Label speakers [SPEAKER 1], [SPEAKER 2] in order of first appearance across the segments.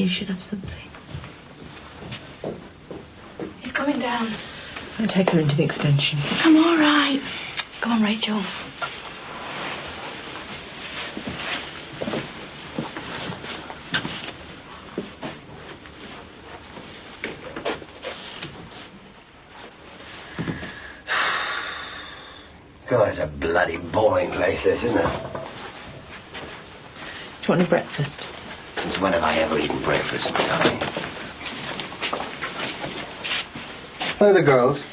[SPEAKER 1] you should have something.
[SPEAKER 2] He's coming down.
[SPEAKER 1] I'll take her into the extension.
[SPEAKER 2] I'm all right. Come on, Rachel.
[SPEAKER 3] God, it's a bloody boring place, this, isn't it?
[SPEAKER 1] Do you want any breakfast?
[SPEAKER 3] Since when have I ever eaten breakfast, my darling? Where are the girls?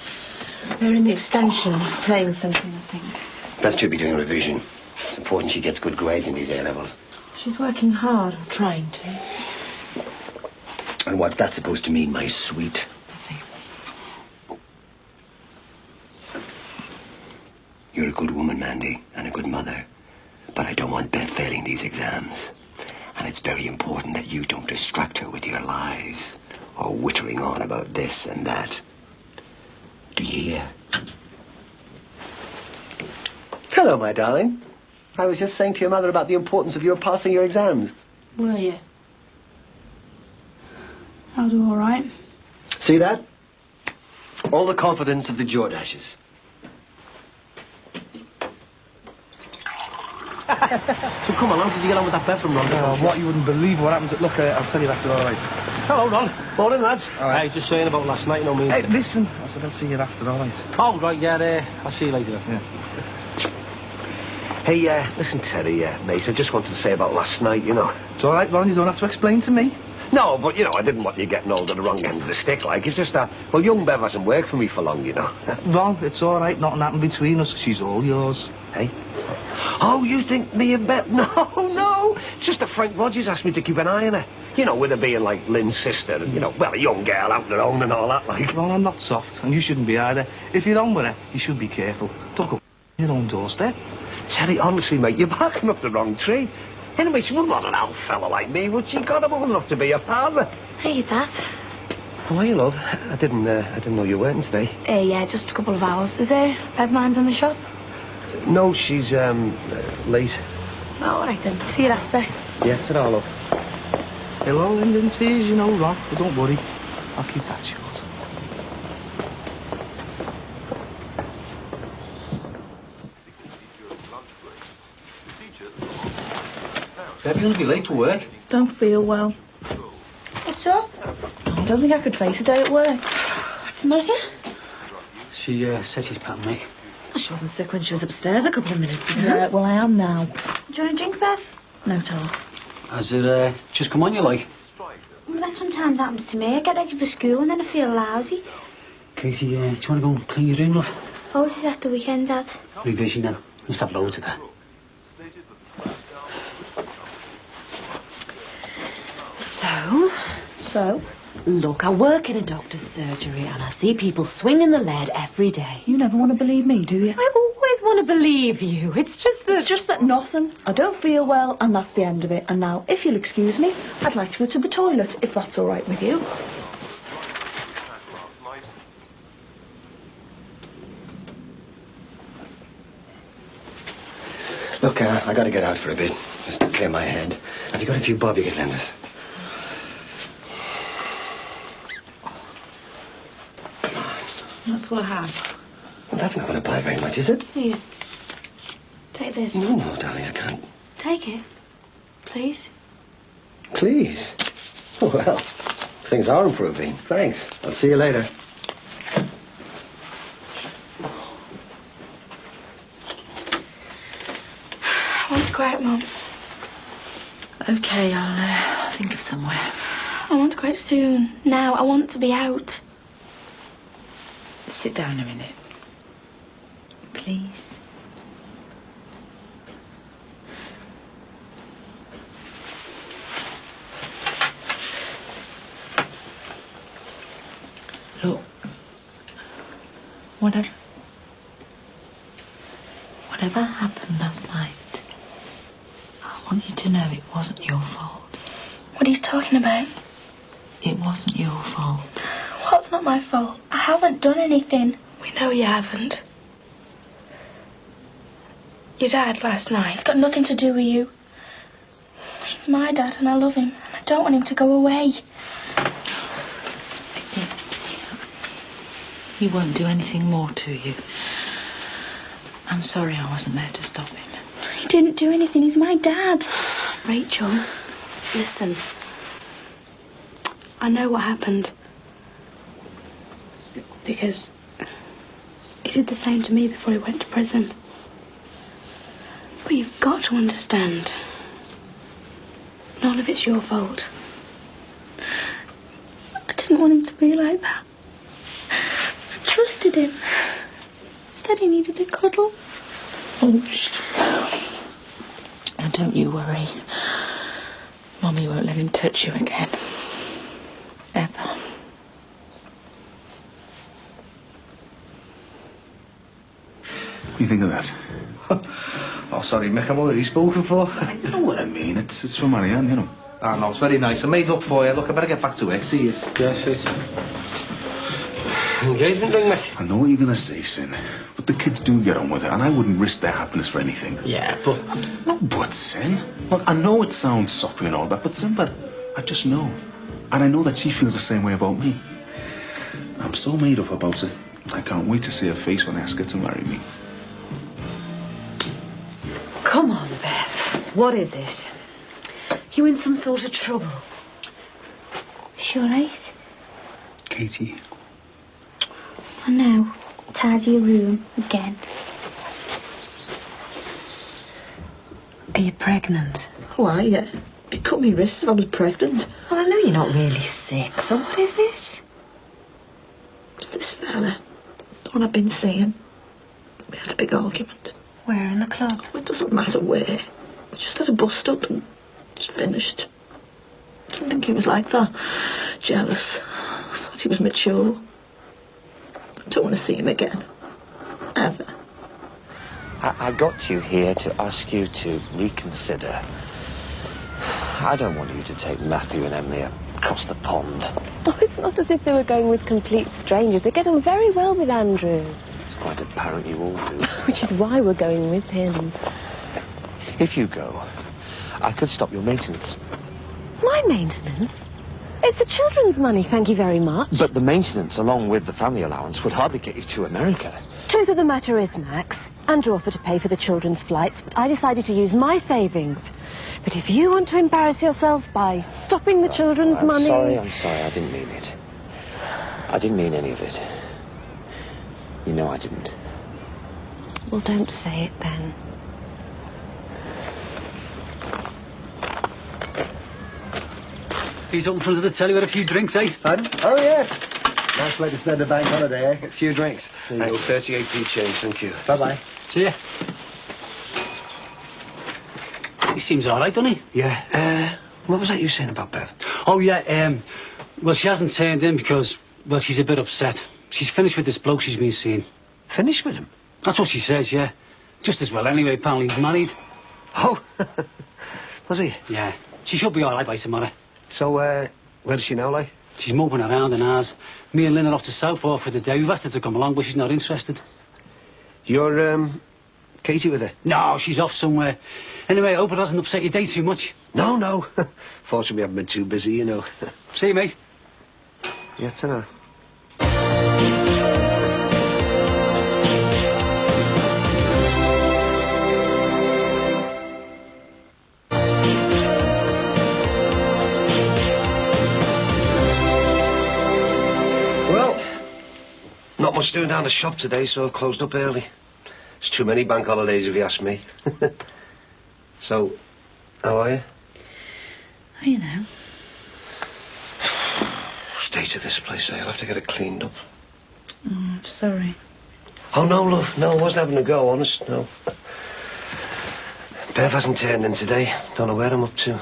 [SPEAKER 1] They're in the extension, playing something, I think.
[SPEAKER 3] Beth should be doing revision. It's important she gets good grades in these A-levels.
[SPEAKER 1] She's working hard, or trying to.
[SPEAKER 3] And what's that supposed to mean, my sweet?
[SPEAKER 1] Nothing.
[SPEAKER 3] You're a good woman, Mandy, and a good mother. But I don't want Beth failing these exams. And it's very important that you don't distract her with your lies or whittering on about this and that. Do you hear? Hello, my darling. I was just saying to your mother about the importance of your passing your exams.
[SPEAKER 2] Were you? I'll do all right.
[SPEAKER 3] See that? All the confidence of the Jordashes. So come on, how did you get on with that bet from Ron?
[SPEAKER 4] Oh, what, you wouldn't believe what happened. Look, I'll tell you after, all right.
[SPEAKER 3] Hello, Ron. Morning, lads.
[SPEAKER 4] All right.
[SPEAKER 5] Hey, just saying about last night, no mean.
[SPEAKER 4] Hey, listen. I said I'll see you after, all right.
[SPEAKER 5] Oh, right, yeah, I'll see you later.
[SPEAKER 4] Yeah.
[SPEAKER 3] Hey, listen, Terry, mate, I just wanted to say about last night, you know.
[SPEAKER 4] It's all right, Ron, you don't have to explain to me.
[SPEAKER 3] No, but, you know, I didn't want you getting hold of the wrong end of the stick, like. It's just that, well, young Bev hasn't worked for me for long, you know.
[SPEAKER 4] Ron, it's all right. Nothing happened between us. She's all yours.
[SPEAKER 3] Hey? Oh, you think me and Bev? No. It's just that Frank Rogers asked me to keep an eye on her. You know, with her being like Lynn's sister and, you know, well, a young girl out on her own and all that, like.
[SPEAKER 4] Ron, I'm not soft, and you shouldn't be either. If you're on with her, you should be careful. Don't go your own doorstep.
[SPEAKER 3] Terry, honestly, mate, you're barking up the wrong tree. Anyway, she wouldn't want an old fella like me, would she? God, I'm old enough to be a partner.
[SPEAKER 2] Hey, Dad.
[SPEAKER 3] How are you, love? I didn't know you weren't today.
[SPEAKER 2] Yeah, just a couple of hours. Is there Bev Man's in the shop?
[SPEAKER 3] No, she's, late.
[SPEAKER 2] Oh, all right then. See you after.
[SPEAKER 3] Yeah, ta-ra, love.
[SPEAKER 4] Hello, Lyndon sees, you know, Ron. But don't worry. I'll keep that short.
[SPEAKER 5] Bev, you're gonna be late for work.
[SPEAKER 2] Don't feel well. What's up?
[SPEAKER 1] I don't think I could face a day at work.
[SPEAKER 2] What's the matter?
[SPEAKER 5] She said she's patting me.
[SPEAKER 1] She wasn't sick when she was upstairs a couple of minutes ago.
[SPEAKER 2] Yeah, well, I am now. Do you want a drink, Bev?
[SPEAKER 1] No, Tom.
[SPEAKER 5] Has it just come on you like?
[SPEAKER 2] Well, that sometimes happens to me. I get ready for school and then I feel lousy.
[SPEAKER 5] Katie, do you want to go and clean your room, love?
[SPEAKER 2] Oh, is that the weekend, Dad?
[SPEAKER 5] Revision then. Must have loads of that.
[SPEAKER 1] So? Look, I work in a doctor's surgery and I see people swinging the lead every day.
[SPEAKER 6] You never want to believe me, do you?
[SPEAKER 1] I always want to believe you. It's just that...
[SPEAKER 6] It's just that nothing. I don't feel well, and that's the end of it. And now, if you'll excuse me, I'd like to go to the toilet, if that's all right with you.
[SPEAKER 3] Look, I gotta get out for a bit, just to clear my head. Have you got a few bob you could lend us?
[SPEAKER 1] That's what I have.
[SPEAKER 3] Well, that's not gonna buy very much, is it?
[SPEAKER 2] Here. Take this.
[SPEAKER 3] No, darling, I can't.
[SPEAKER 2] Take it. Please.
[SPEAKER 3] Please. Oh, well, things are improving. Thanks. I'll see you later.
[SPEAKER 2] I want to go out, Mum.
[SPEAKER 1] Okay, I'll think of somewhere.
[SPEAKER 2] I want to go out soon. Now, I want to be out.
[SPEAKER 1] Sit down a minute. Please. Look. Whatever happened last night, I want you to know it wasn't your fault.
[SPEAKER 2] What are you talking about?
[SPEAKER 1] It wasn't your fault.
[SPEAKER 2] What's not my fault? I haven't done anything. We know you haven't. Your dad last night. It's got nothing to do with you. He's my dad and I love him. And I don't want him to go away.
[SPEAKER 1] He won't do anything more to you. I'm sorry I wasn't there to stop him.
[SPEAKER 2] He didn't do anything. He's my dad.
[SPEAKER 7] Rachel, listen. I know what happened. Because he did the same to me before he went to prison. But you've got to understand. None of it's your fault.
[SPEAKER 2] I didn't want him to be like that. I trusted him. Said he needed a cuddle.
[SPEAKER 1] Oh, now don't you worry. Mummy won't let him touch you again. Ever.
[SPEAKER 8] What do you think of that?
[SPEAKER 4] Oh, sorry, Mick, I'm already spoken for.
[SPEAKER 8] You know what I mean. It's from Marianne, you know.
[SPEAKER 4] Ah, no, it's very nice. I made up for you. Look, I better get back to work. See you.
[SPEAKER 5] Yes, yes. Engagement ring, Mick.
[SPEAKER 8] I know what you're going to say, Sin. But the kids do get on with it, and I wouldn't risk their happiness for anything.
[SPEAKER 5] Yeah, but...
[SPEAKER 8] No, but, Sin. Look, I know it sounds soft and all that, but Simba, I just know. And I know that she feels the same way about me. I'm so made up about it. I can't wait to see her face when I ask her to marry me.
[SPEAKER 9] Come on, Bev. What is it? You in some sort of trouble?
[SPEAKER 2] Sure, right?
[SPEAKER 8] Katie.
[SPEAKER 2] I know. Tidy your room again.
[SPEAKER 9] Are you pregnant?
[SPEAKER 6] Why, yeah. It cut me wrist if I was pregnant.
[SPEAKER 9] Well, I know you're not really sick, so what is it?
[SPEAKER 6] It's this fella. The one I've been seeing. We had a big argument.
[SPEAKER 9] Where in the club?
[SPEAKER 6] It doesn't matter where. We just had a bust-up and it's finished. I didn't think he was like that. Jealous. I thought he was mature. I don't want to see him again. Ever.
[SPEAKER 3] I got you here to ask you to reconsider. I don't want you to take Matthew and Emily across the pond.
[SPEAKER 9] Oh, it's not as if they were going with complete strangers. They get on very well with Andrew.
[SPEAKER 3] It's quite apparent you all do.
[SPEAKER 9] Which is why we're going with him.
[SPEAKER 3] If you go, I could stop your maintenance.
[SPEAKER 9] My maintenance? It's the children's money, thank you very much.
[SPEAKER 3] But the maintenance, along with the family allowance, would hardly get you to America.
[SPEAKER 9] Truth of the matter is, Max, Andrew offered to pay for the children's flights, but I decided to use my savings. But if you want to embarrass yourself by stopping the children's money...
[SPEAKER 3] I'm sorry, I didn't mean it. I didn't mean any of it. You know I didn't.
[SPEAKER 9] Well, don't say it then.
[SPEAKER 5] He's up in front of the telly with a few drinks, eh?
[SPEAKER 10] Pardon? Oh, yes. Nice way to spend a bank holiday, eh? A few drinks.
[SPEAKER 11] There you go, 38p change, thank you.
[SPEAKER 10] Bye-bye.
[SPEAKER 5] See ya. He seems all right, doesn't he?
[SPEAKER 11] Yeah, what was that you saying about Bev?
[SPEAKER 5] Oh, yeah, well, she hasn't turned in because, well, she's a bit upset. She's finished with this bloke she's been seeing.
[SPEAKER 11] Finished with him?
[SPEAKER 5] That's what she says, yeah. Just as well, anyway, apparently he's married.
[SPEAKER 11] Oh, was he?
[SPEAKER 5] Yeah. She should be all right by tomorrow.
[SPEAKER 11] So, where is she now, like?
[SPEAKER 5] She's moping around in ours. Me and Lynn are off to Southport for the day. We've asked her to come along, but she's not interested.
[SPEAKER 11] You're, Katie with her?
[SPEAKER 5] No, she's off somewhere. Anyway, I hope it hasn't upset your day too much.
[SPEAKER 11] No. Fortunately, I haven't been too busy, you know.
[SPEAKER 5] See you, mate.
[SPEAKER 11] Yeah, ta-ra. Well, not much doing down the shop today, so I've closed up early. It's too many bank holidays, if you ask me. So, how are you?
[SPEAKER 1] You know.
[SPEAKER 11] State of this place, I'll have to get it cleaned up.
[SPEAKER 1] Oh, I'm sorry.
[SPEAKER 11] Oh, no, love, no, I wasn't having a go, honest, no. Bev hasn't turned in today. Don't know where I'm up to.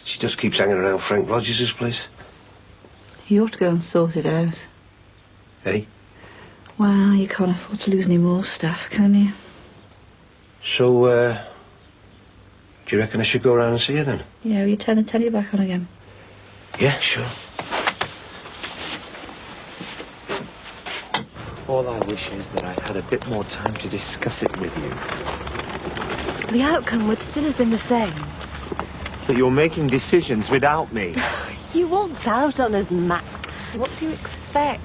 [SPEAKER 11] She just keeps hanging around Frank Rogers' place.
[SPEAKER 6] You ought to go and sort it out.
[SPEAKER 11] Hey?
[SPEAKER 6] Well, you can't afford to lose any more staff, can you?
[SPEAKER 11] So, do you reckon I should go around and see her then?
[SPEAKER 6] Yeah, will you turn the telly back on again?
[SPEAKER 11] Yeah, sure.
[SPEAKER 3] All I wish is that I'd had a bit more time to discuss it with you.
[SPEAKER 9] The outcome would still have been the same.
[SPEAKER 4] that you're making decisions without me.
[SPEAKER 9] You walked out on us, Max. What do you expect?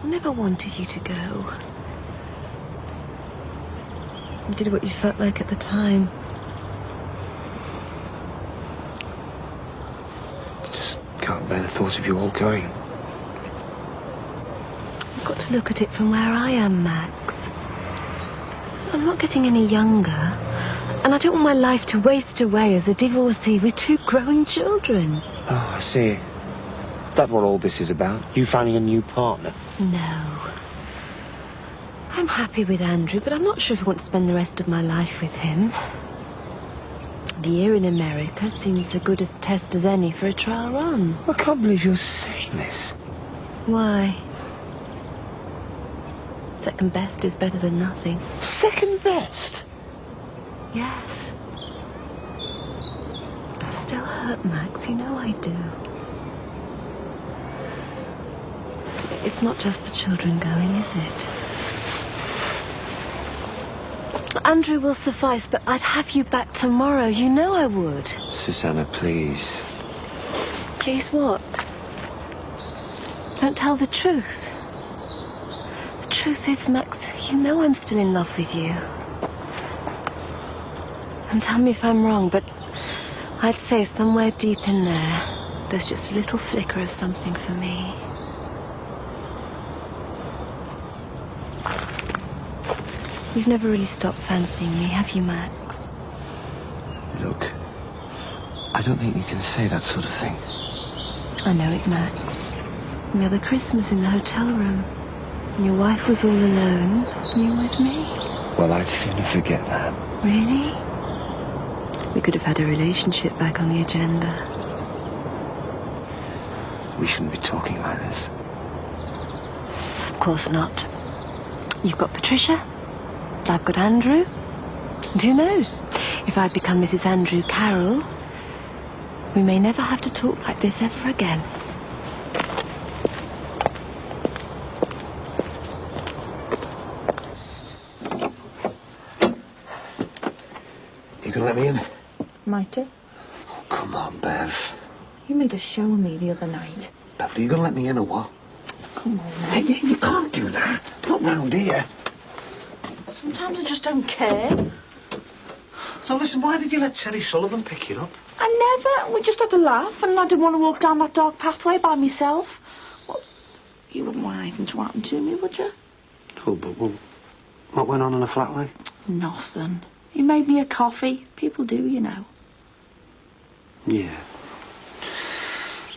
[SPEAKER 9] I never wanted you to go. You did what you felt like at the time.
[SPEAKER 3] Just can't bear the thought of you all going.
[SPEAKER 9] I've got to look at it from where I am, Max. I'm not getting any younger, and I don't want my life to waste away as a divorcee with 2 growing children.
[SPEAKER 3] Oh, I see. Is that what all this is about? You finding a new partner?
[SPEAKER 9] No. I'm happy with Andrew, but I'm not sure if I want to spend the rest of my life with him. The year in America seems as good a test as any for a trial run.
[SPEAKER 3] I can't believe you're saying this.
[SPEAKER 9] Why? Second best is better than nothing.
[SPEAKER 3] Second best?
[SPEAKER 9] Yes. I still hurt, Max. You know I do. It's not just the children going, is it? Andrew will suffice, but I'd have you back tomorrow. You know I would.
[SPEAKER 3] Susanna, please.
[SPEAKER 9] Please what? Don't tell the truth. The truth is, Max, you know I'm still in love with you. And tell me if I'm wrong, but I'd say somewhere deep in there, there's just a little flicker of something for me. You've never really stopped fancying me, have you, Max?
[SPEAKER 3] Look, I don't think you can say that sort of thing.
[SPEAKER 9] I know it, Max. The other Christmas in the hotel room, and your wife was all alone, and you were with me.
[SPEAKER 3] Well, I'd sooner forget that.
[SPEAKER 9] Really? We could have had a relationship back on the agenda.
[SPEAKER 3] We shouldn't be talking like this.
[SPEAKER 9] Of course not. You've got Patricia, I've got Andrew, and who knows? If I become Mrs. Andrew Carroll, we may never have to talk like this ever again.
[SPEAKER 3] You gonna let me in?
[SPEAKER 6] Might I?
[SPEAKER 3] Oh, come on, Bev.
[SPEAKER 6] You made a show of me the other night.
[SPEAKER 3] Bev, are you gonna let me in or what?
[SPEAKER 6] Come on,
[SPEAKER 3] Hey, you can't do that. Not round here.
[SPEAKER 6] Sometimes I just don't care.
[SPEAKER 4] So listen, why did you let Terry Sullivan pick you up?
[SPEAKER 6] I never. We just had a laugh, and I didn't want to walk down that dark pathway by myself. Well, you wouldn't want anything to happen to me, would you?
[SPEAKER 3] Oh, but what went on in the flat like?
[SPEAKER 6] Nothing. He made me a coffee. People do, you know.
[SPEAKER 3] Yeah.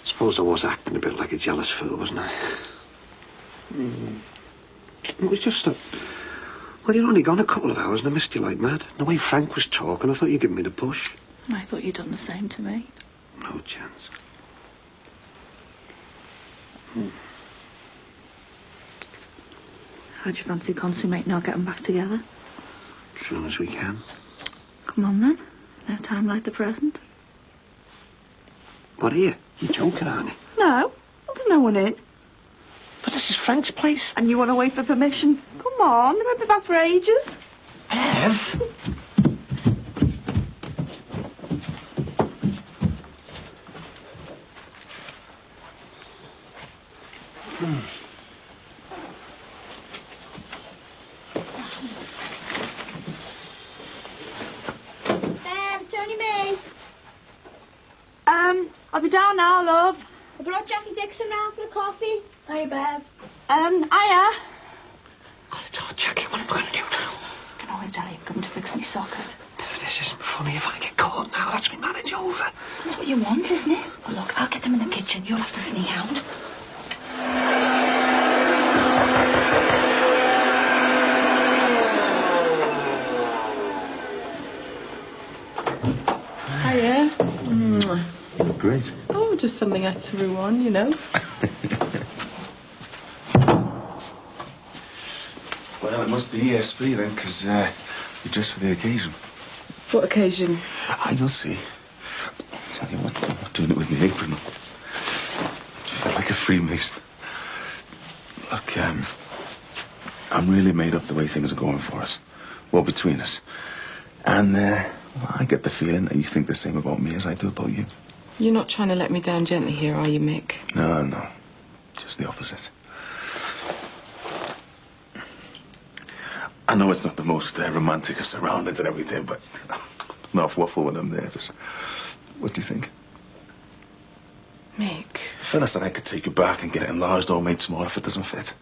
[SPEAKER 3] Suppose I was acting a bit like a jealous fool, wasn't I? It was just a... Well, you'd only gone a couple of hours and I missed you like mad. The way Frank was talking, I thought you'd give me the push.
[SPEAKER 6] I thought you'd done the same to me.
[SPEAKER 3] No chance.
[SPEAKER 6] How'd you fancy consummating our getting back together?
[SPEAKER 3] As soon as we can.
[SPEAKER 6] Come on, then. No time like the present.
[SPEAKER 3] What are you? You're joking, aren't you?
[SPEAKER 6] No. There's no one in.
[SPEAKER 3] But this is Frank's place.
[SPEAKER 6] And you want to wait for permission? Come on, they won't be back for ages.
[SPEAKER 3] Bev?
[SPEAKER 7] Bev, it's only me.
[SPEAKER 6] I'll be down now, love.
[SPEAKER 7] I brought Jackie Dixon round for a coffee. Hey, Bev.
[SPEAKER 6] Hiya.
[SPEAKER 3] God, it's hard, Jackie. What am I going to do now?
[SPEAKER 6] I can always tell you've come to fix me socket.
[SPEAKER 3] Bev, this isn't funny. If I get caught now, that's me marriage over.
[SPEAKER 6] That's what you want, isn't it? Well, look, I'll get them in the kitchen. You'll have to sneak out.
[SPEAKER 2] Hiya.
[SPEAKER 3] Great.
[SPEAKER 2] Oh, just something I threw on, you know.
[SPEAKER 8] Well, it must be ESP then, because you're dressed for the occasion.
[SPEAKER 2] What occasion?
[SPEAKER 8] You'll see. Tell you what, I'm not doing it with my apron. I felt like a Freemason. Look, I'm really made up the way things are going for us. Well, between us. And I get the feeling that you think the same about me as I do about you.
[SPEAKER 12] You're not trying to let me down gently here, are you, Mick?
[SPEAKER 8] No. Just the opposite. I know it's not the most romantic of surroundings and everything, but enough waffle when I'm nervous. What do you think?
[SPEAKER 12] Mick.
[SPEAKER 8] Phyllis said I could take you back and get it enlarged or made small if it doesn't fit.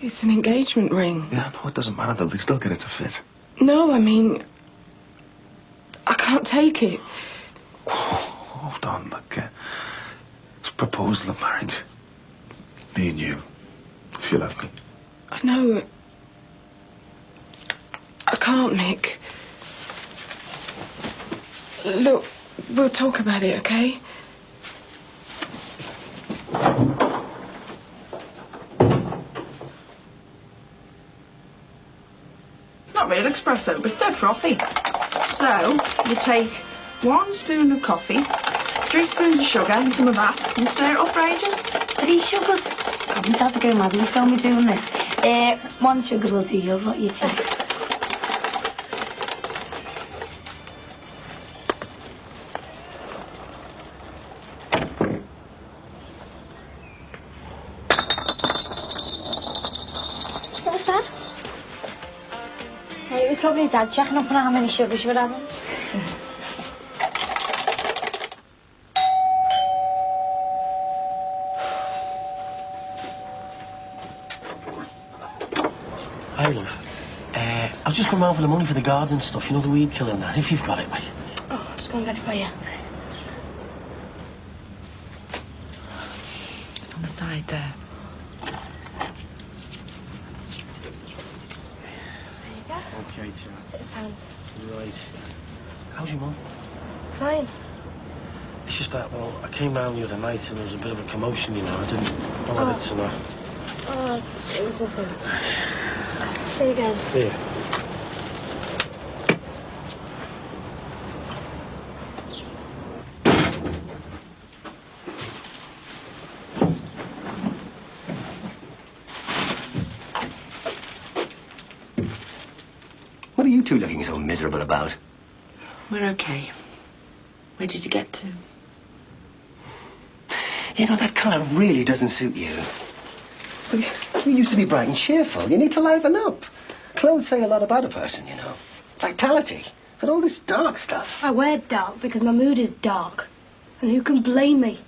[SPEAKER 12] It's an engagement ring.
[SPEAKER 8] Yeah, no, it doesn't matter. They'll still get it to fit.
[SPEAKER 12] No, I mean, I can't take it.
[SPEAKER 8] Hold on, look. It's a proposal of marriage. Me and you, if you love me.
[SPEAKER 12] I know. I can't, Mick. Look, we'll talk about it, okay?
[SPEAKER 2] It's not real espresso, but it's dead frothy. So, you take 1 spoon of coffee, 3 spoons of sugar and some of that, and stir it up for ages.
[SPEAKER 7] 3 sugars? I haven't had to go mad. You saw me doing this. 1 sugar will do you. What you take? What was that? It was probably Dad checking up on how many sugars you were having.
[SPEAKER 11] Hi, love. I was just coming round for the money for the garden and stuff, you know, the weed killer and that, if you've got it, mate.
[SPEAKER 7] Oh, I'll just go and get it for you.
[SPEAKER 1] It's on the side there.
[SPEAKER 11] Okay, Tina.
[SPEAKER 7] £6.
[SPEAKER 11] Right. How's your mum?
[SPEAKER 7] Fine.
[SPEAKER 11] It's just that, well, I came round the other night and there was a bit of a commotion, you know. I didn't know whether to know.
[SPEAKER 7] Oh, it was nothing. See you again.
[SPEAKER 11] See you.
[SPEAKER 3] What are you two looking so miserable about?
[SPEAKER 1] We're okay. Where did you get to?
[SPEAKER 3] You know, that colour really doesn't suit you. You used to be bright and cheerful. You need to liven up. Clothes say a lot about a person, you know. Vitality. And all this dark stuff.
[SPEAKER 7] I wear dark because my mood is dark. And who can blame me?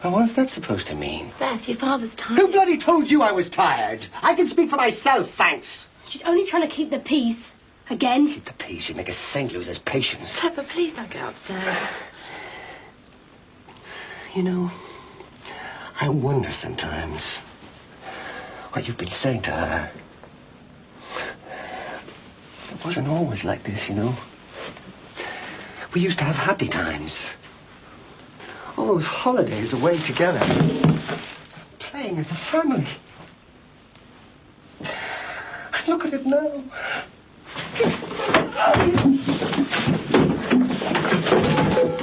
[SPEAKER 3] Well, what's that supposed to mean?
[SPEAKER 7] Beth, your father's tired.
[SPEAKER 3] Who bloody told you I was tired? I can speak for myself, thanks.
[SPEAKER 7] She's only trying to keep the peace. Again.
[SPEAKER 3] Keep the peace. You make a saint lose his patience.
[SPEAKER 1] Pepper, please don't get upset.
[SPEAKER 3] You know, I wonder sometimes what you've been saying to her. It wasn't always like this, you know. We used to have happy times. All those holidays away together. Playing as a family. And look at it now.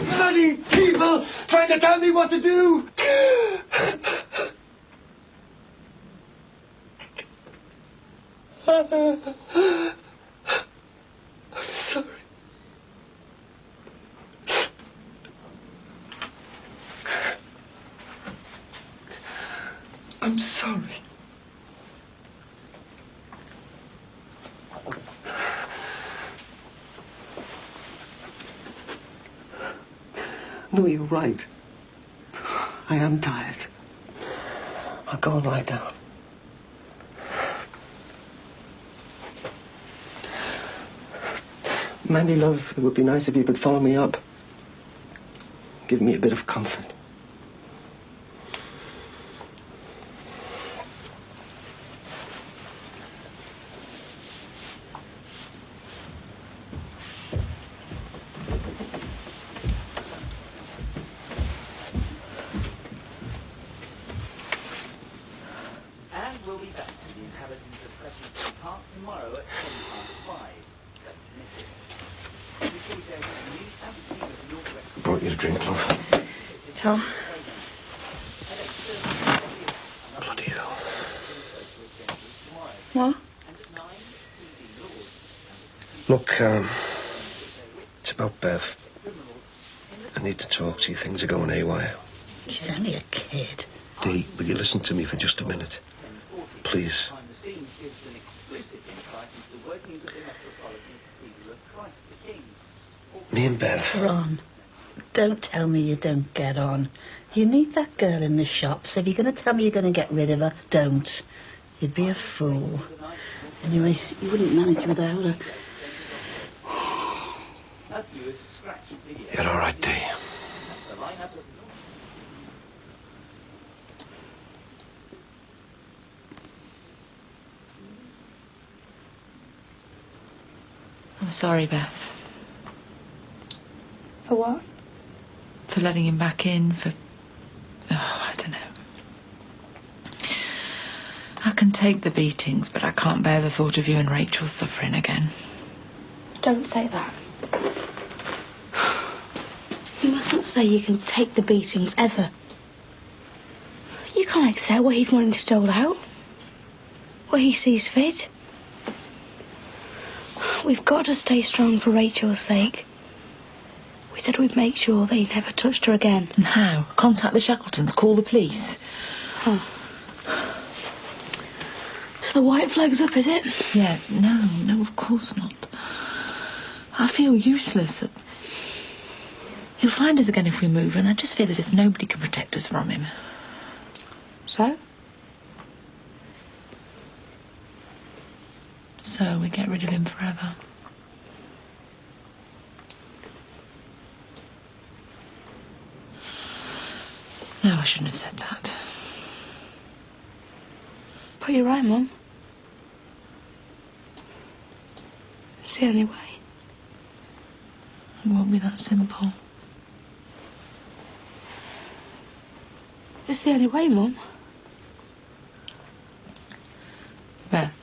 [SPEAKER 3] Bloody people trying to tell me what to do. I'm sorry. I'm sorry. No, you're right. I am tired. I'll go and lie down. Mandy, love, it would be nice if you could follow me up. Give me a bit of comfort.
[SPEAKER 13] And we'll be back to the inhabitants of Crescent Park tomorrow at 5:10. Don't miss it.
[SPEAKER 3] I brought you a drink, love.
[SPEAKER 2] Tom.
[SPEAKER 3] Bloody hell.
[SPEAKER 2] What?
[SPEAKER 3] Look,
[SPEAKER 11] about Bev. I need to talk to you. Things are going haywire.
[SPEAKER 6] She's only a kid.
[SPEAKER 11] Dee, will you listen to me for just a minute? Please.
[SPEAKER 13] Behind the scenes gives an exclusive insight into the workings of the Metropolitan Cathedral of Christ the King.
[SPEAKER 11] Me and Bev.
[SPEAKER 6] Ron, don't tell me you don't get on. You need that girl in the shop, so if you're going to tell me you're going to get rid of her, don't. You'd be a fool. Anyway, you wouldn't manage without her.
[SPEAKER 11] You're all right, Dee.
[SPEAKER 1] I'm sorry, Beth.
[SPEAKER 7] For what?
[SPEAKER 1] For letting him back in, for... Oh, I don't know. I can take the beatings, but I can't bear the thought of you and Rachel suffering again.
[SPEAKER 7] Don't say that. You mustn't say you can take the beatings, ever. You can't accept what he's wanting to dole out. What he sees fit. We've got to stay strong for Rachel's sake. We said we'd make sure that he never touched her again.
[SPEAKER 1] And how? Contact the Shackletons, call the police.
[SPEAKER 7] Huh. So the white flag's up, is it?
[SPEAKER 1] Yeah, no, of course not. I feel useless. He'll find us again if we move, and I just feel as if nobody can protect us from him.
[SPEAKER 7] So?
[SPEAKER 1] So we get rid of him forever. No, I shouldn't have said that.
[SPEAKER 7] But you're right, Mum. It's the only way.
[SPEAKER 1] It won't be that simple.
[SPEAKER 7] It's the only way, Mum.
[SPEAKER 1] Beth,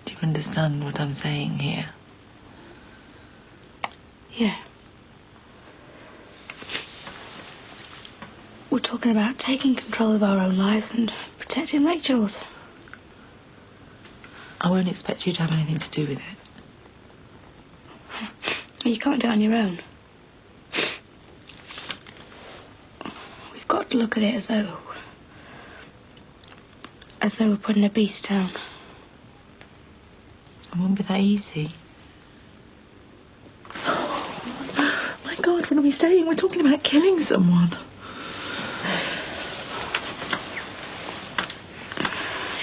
[SPEAKER 1] do you understand what I'm saying here?
[SPEAKER 7] Yeah. We're talking about taking control of our own lives and protecting Rachel's.
[SPEAKER 1] I won't expect you to have anything to do with it.
[SPEAKER 7] You can't do it on your own. We've got to look at it as though we're putting a beast down.
[SPEAKER 1] It won't be that easy. Oh, my God, what are we saying? We're talking about killing someone.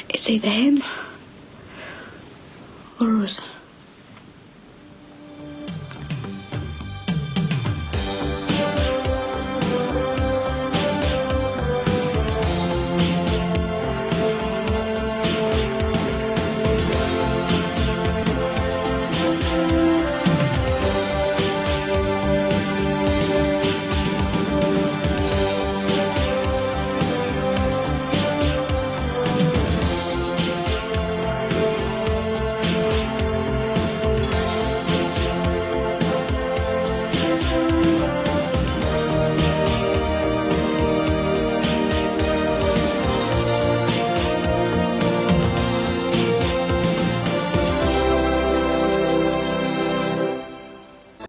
[SPEAKER 7] It's either him or us.